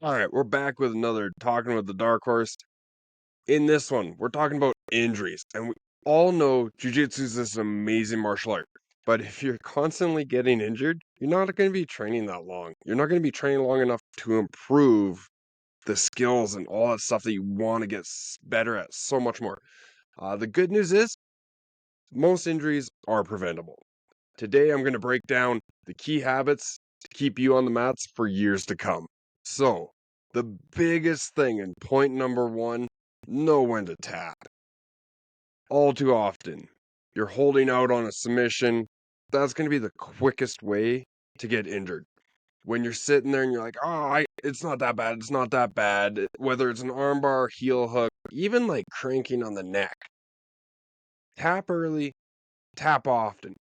All right, we're back with another Talking with the Dark Horse. In this one, we're talking about injuries. And we all know Jiu-Jitsu is this amazing martial art. But if you're constantly getting injured, you're not going to be training that long. You're not going to be training long enough to improve the skills and all that stuff that you want to get better at so much more. The good news is most injuries are preventable. Today, I'm going to break down the key habits to keep you on the mats for years to come. So, the biggest thing and point number one, know when to tap. All too often, you're holding out on a submission. That's going to be the quickest way to get injured. When you're sitting there and you're like, it's not that bad, it's not that bad. Whether it's an armbar, heel hook, even like cranking on the neck. Tap early, tap often.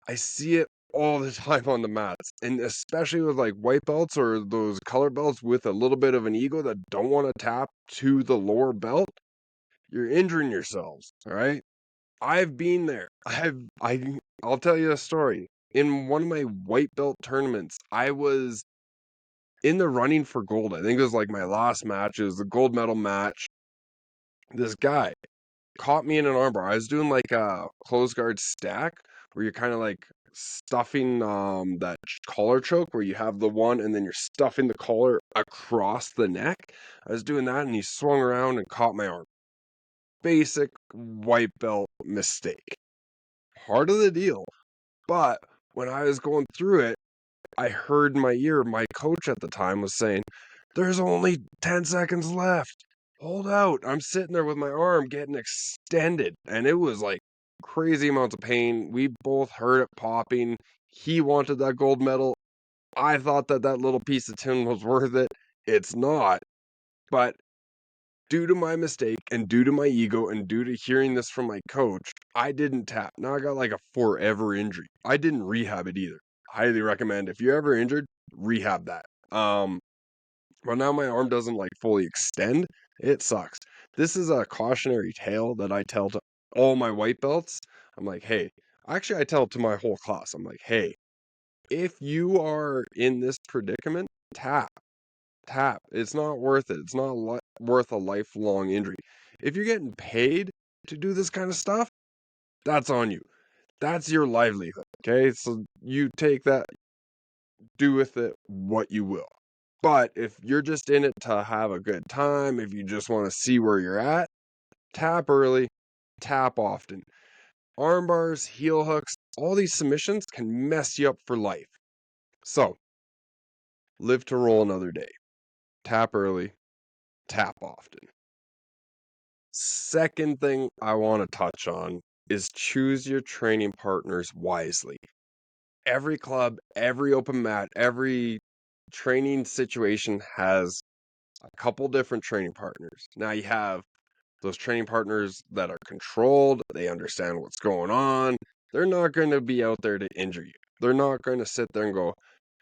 I see it all the time on the mats, and especially with like white belts or those color belts with a little bit of an ego that don't want to tap to the lower belt. You're injuring yourselves, all right? I've been there. I'll tell you a story. In one of my white belt tournaments, I was in the running for gold. I think it was like my last match. It was the gold medal match. This guy caught me in an armbar. I was doing like a close guard stack where you're kind of like stuffing that collar choke where you have the one and then you're stuffing the collar across the neck. I was doing that and he swung around and caught my arm. Basic white belt mistake. Part of the deal. But when I was going through it, I heard in my ear, my coach at the time was saying, "There's only 10 seconds left. Hold out." I'm sitting there with my arm getting extended, and it was like crazy amounts of pain. We both heard it popping. He wanted that gold medal. I thought that that little piece of tin was worth it. It's not. But due to my mistake and due to my ego and due to hearing this from my coach, I didn't tap. Now I got like a forever injury. I didn't rehab it either. Highly recommend if you're ever injured, rehab that. But now my arm doesn't like fully extend. It sucks. This is a cautionary tale that I tell to all my white belts. I'm like, hey, actually, I tell it to my whole class. I'm like, hey, if you are in this predicament, tap. Tap. It's not worth it. It's not worth a lifelong injury. If you're getting paid to do this kind of stuff, that's on you. That's your livelihood. Okay. So you take that, do with it what you will. But if you're just in it to have a good time, if you just want to see where you're at, tap early, tap often. Arm bars, heel hooks, all these submissions can mess you up for life. So, live to roll another day. Tap early, tap often. Second thing I want to touch on is choose your training partners wisely. Every club, every open mat, every training situation has a couple different training partners. Now you have those training partners that are controlled, they understand what's going on. They're not going to be out there to injure you. They're not going to sit there and go,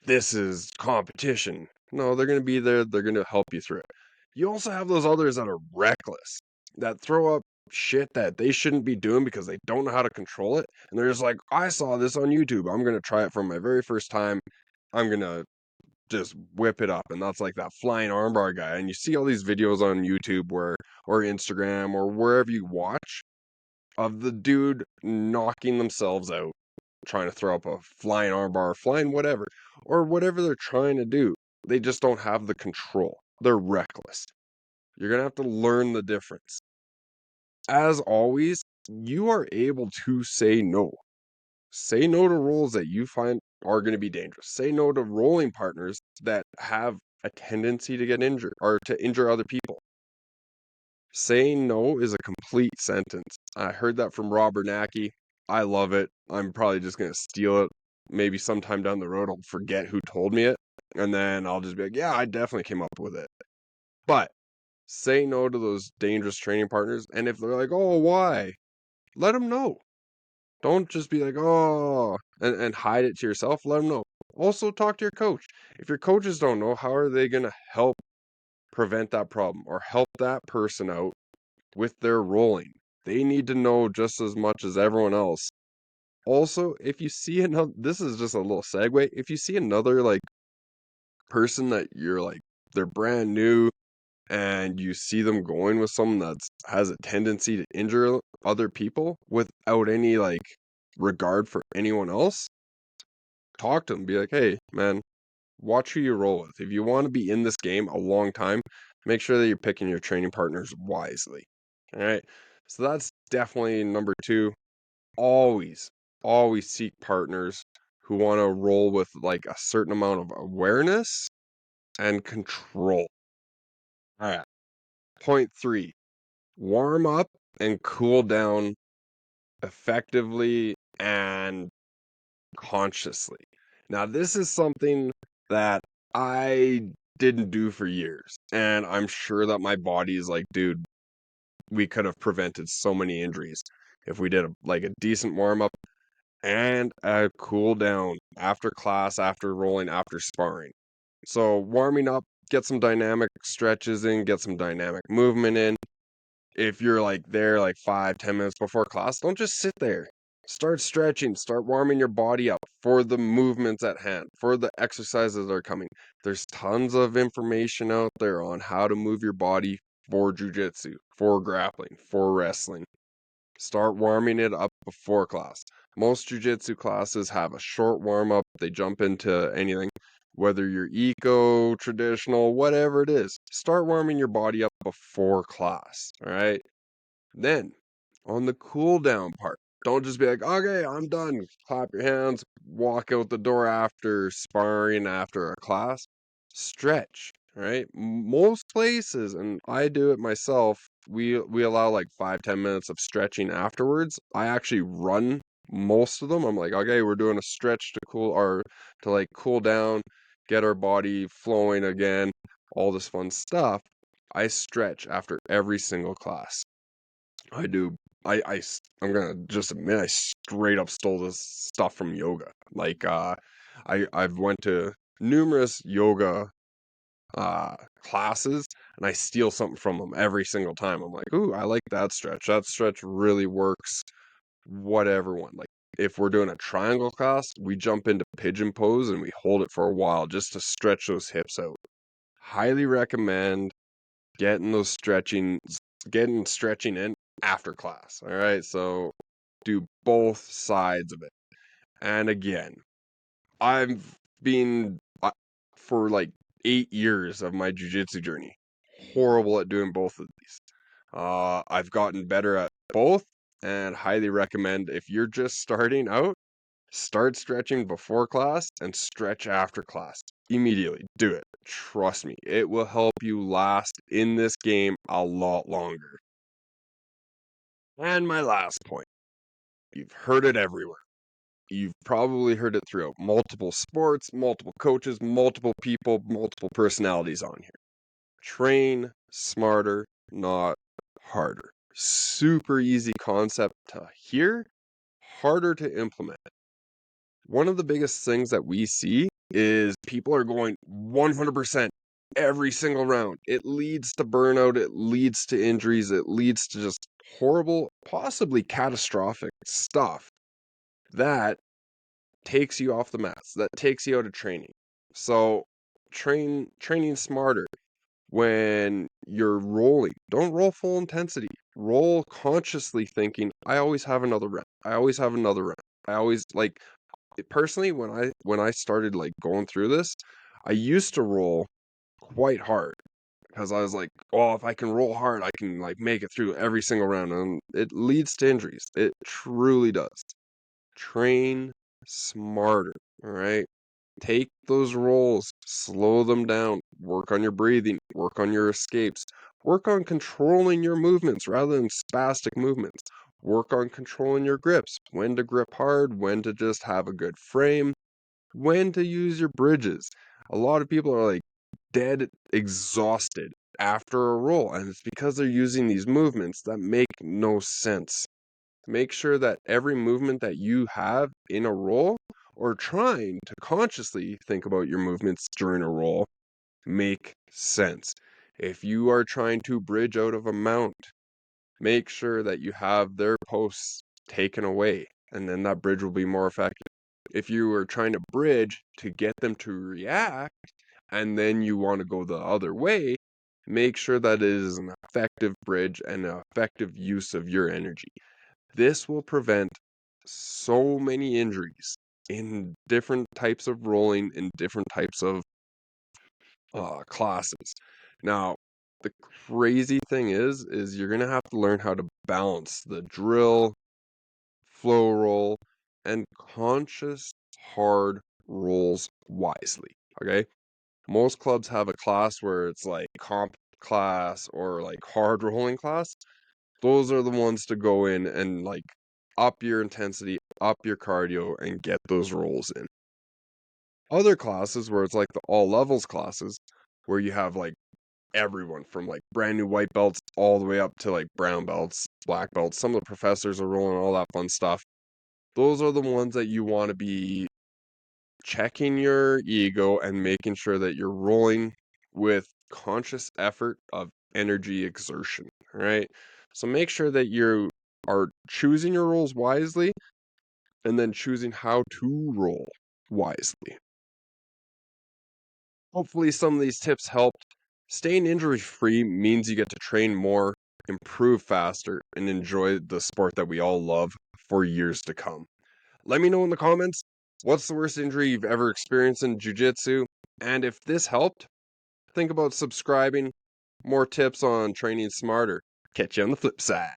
"This is competition." No, they're going to be there, they're going to help you through it. You also have those others that are reckless, that throw up shit that they shouldn't be doing because they don't know how to control it. And they're just like, "I saw this on YouTube. I'm going to try it for my very first time. I'm going to just whip it up." And that's like that flying armbar guy. And you see all these videos on YouTube or Instagram or wherever you watch of the dude knocking themselves out, trying to throw up a flying armbar, flying whatever, or whatever they're trying to do. They just don't have the control. They're reckless. You're going to have to learn the difference. As always, you are able to say no. Say no to roles that you find are going to be dangerous. Say no to rolling partners that have a tendency to get injured or to injure other people. Saying no is a complete sentence. I heard that from Rob Bernacki. I love it. I'm probably just going to steal it. Maybe sometime down the road, I'll forget who told me it. And then I'll just be like, yeah, I definitely came up with it. But say no to those dangerous training partners. And if they're like, "Oh, why?" Let them know. Don't just be like, "Oh," and hide it to yourself. Let them know. Also, talk to your coach. If your coaches don't know, how are they going to help prevent that problem or help that person out with their rolling? They need to know just as much as everyone else. Also, if you see another, this is just a little segue. If you see another like person that you're like they're brand new and you see them going with someone that has a tendency to injure other people without any like regard for anyone else, talk to them. Be like, hey, man, watch who you roll with. If you want to be in this game a long time, make sure that you're picking your training partners wisely. All right. So that's definitely number two. Always, always seek partners who want to roll with like a certain amount of awareness and control. All right. Point three, warm up and cool down effectively and consciously. Now, this is something that I didn't do for years, and I'm sure that my body is like, dude, we could have prevented so many injuries if we did like a decent warm up and a cool down after class, after rolling, after sparring. So, warming up, get some dynamic stretches in, get some dynamic movement in. If you're like there like 5-10 minutes before class, don't just sit there. Start stretching, start warming your body up for the movements at hand, for the exercises that are coming. There's tons of information out there on how to move your body for jujitsu, for grappling, for wrestling. Start warming it up before class. Most jujitsu classes have a short warm up, they jump into anything. Whether you're eco, traditional, whatever it is, start warming your body up before class. All right. Then, on the cool down part, don't just be like, okay, I'm done. Clap your hands, walk out the door after sparring, after a class. Stretch, right? Most places, and I do it myself, we allow like 5-10 minutes of stretching afterwards. I actually run most of them. I'm like, okay, we're doing a stretch to cool or to like cool down, get our body flowing again, all this fun stuff. I stretch after every single class. I do. I'm gonna just admit I straight up stole this stuff from yoga. Like I've went to numerous yoga classes and I steal something from them every single time. I'm like, ooh, I like that stretch. That stretch really works. Whatever one. Like if we're doing a triangle class, we jump into pigeon pose and we hold it for a while just to stretch those hips out. Highly recommend getting those getting stretching in after class. All right. So do both sides of it. And again, I've been for like 8 years of my jujitsu journey, horrible at doing both of these. I've gotten better at both and highly recommend if you're just starting out, start stretching before class and stretch after class. Immediately. Do it. Trust me. It will help you last in this game a lot longer. And my last point. You've heard it everywhere. You've probably heard it throughout multiple sports, multiple coaches, multiple people, multiple personalities on here. Train smarter, not harder. Super easy concept to hear, harder to implement. One of the biggest things that we see is people are going 100% every single round. It leads to burnout, it leads to injuries, it leads to just horrible, possibly catastrophic stuff that takes you off the mats, that takes you out of training. So training smarter when you're rolling. Don't roll full intensity. Roll consciously thinking, I always have another rep. I always have another rep. I always like personally when I started like going through this, I used to roll quite hard because I was like, oh, if I can roll hard, I can like make it through every single round, and it leads to injuries. It truly does. Train smarter, all right? Take those rolls, slow them down, work on your breathing, work on your escapes, work on controlling your movements rather than spastic movements. Work on controlling your grips, when to grip hard, when to just have a good frame, when to use your bridges. A lot of people are like dead exhausted after a roll, and it's because they're using these movements that make no sense. Make sure that every movement that you have in a roll or trying to consciously think about your movements during a roll make sense. If you are trying to bridge out of a mount, make sure that you have their posts taken away, and then that bridge will be more effective. If you are trying to bridge to get them to react, and then you want to go the other way, make sure that it is an effective bridge and an effective use of your energy. This will prevent so many injuries in different types of rolling, in different types of classes. Now, the crazy thing is you're gonna have to learn how to balance the drill, flow roll, and conscious hard rolls wisely. Okay. Most clubs have a class where it's like comp class or like hard rolling class. Those are the ones to go in and like up your intensity, up your cardio, and get those rolls in. Other classes where it's like the all levels classes, where you have like everyone from like brand new white belts all the way up to like brown belts, black belts. Some of the professors are rolling all that fun stuff. Those are the ones that you want to be checking your ego and making sure that you're rolling with conscious effort of energy exertion, right? So make sure that you are choosing your rolls wisely and then choosing how to roll wisely. Hopefully, some of these tips helped. Staying injury free means you get to train more, improve faster, and enjoy the sport that we all love for years to come. Let me know in the comments what's the worst injury you've ever experienced in jiu-jitsu, and if this helped, think about subscribing. More tips on training smarter. Catch you on the flip side.